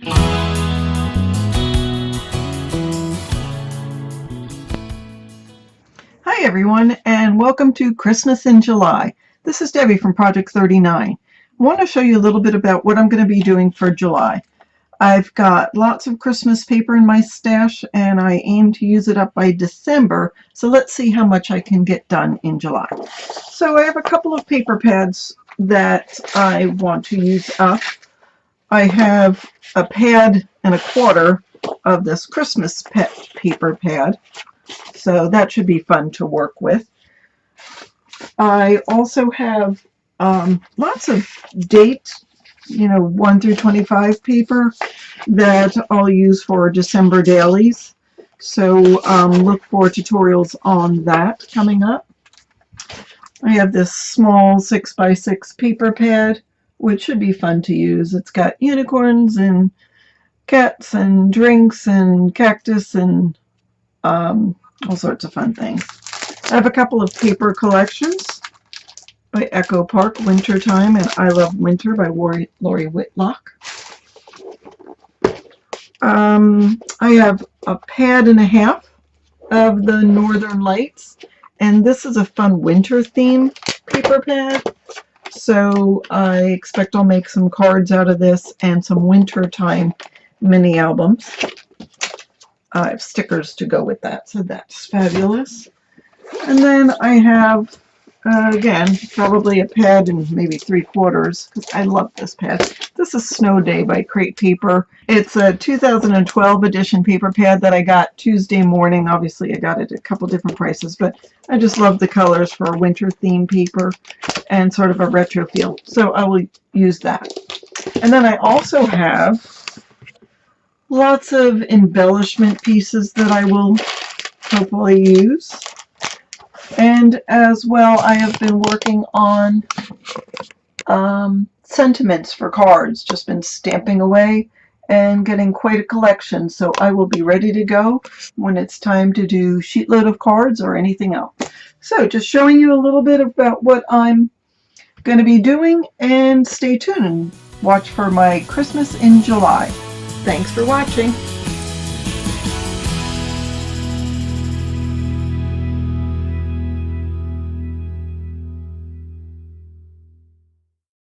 Hi everyone, and welcome to Christmas in July. This is Debbie from Project 39. I want to show you a little bit about what I'm going to be doing for July. I've got lots of Christmas paper in my stash and I aim to use it up by December, so let's see how much I can get done in July. So I have a couple of paper pads that I want to use up. I have a pad and a quarter of this Christmas paper pad, so that should be fun to work with. I also have lots of date, 1 through 25 paper that I'll use for December dailies. So look for tutorials on that coming up. I have this small 6x6 paper pad, which should be fun to use. It's got unicorns and cats and drinks and cactus and all sorts of fun things. I have a couple of paper collections by Echo Park, Wintertime and I Love Winter by Lori Whitlock. I have a pad and a half of the Northern Lights, and this is a fun winter theme paper pad. So I expect I'll make some cards out of this and some wintertime mini albums. I have stickers to go with that, so that's fabulous. And then I have, again, probably a pad and maybe 3/4, because I love this pad. This is Snow Day by Crate Paper. It's a 2012 edition paper pad that I got Tuesday morning. Obviously, I got it at a couple different prices, but I just love the colors for winter theme paper and sort of a retro feel. So I will use that. And then I also have lots of embellishment pieces that I will hopefully use. And as well, I have been working on sentiments for cards, just been stamping away and getting quite a collection. So I will be ready to go when it's time to do sheet load of cards or anything else. So just showing you a little bit about what I'm going to be doing, and stay tuned and watch for my Christmas in July. Thanks for watching.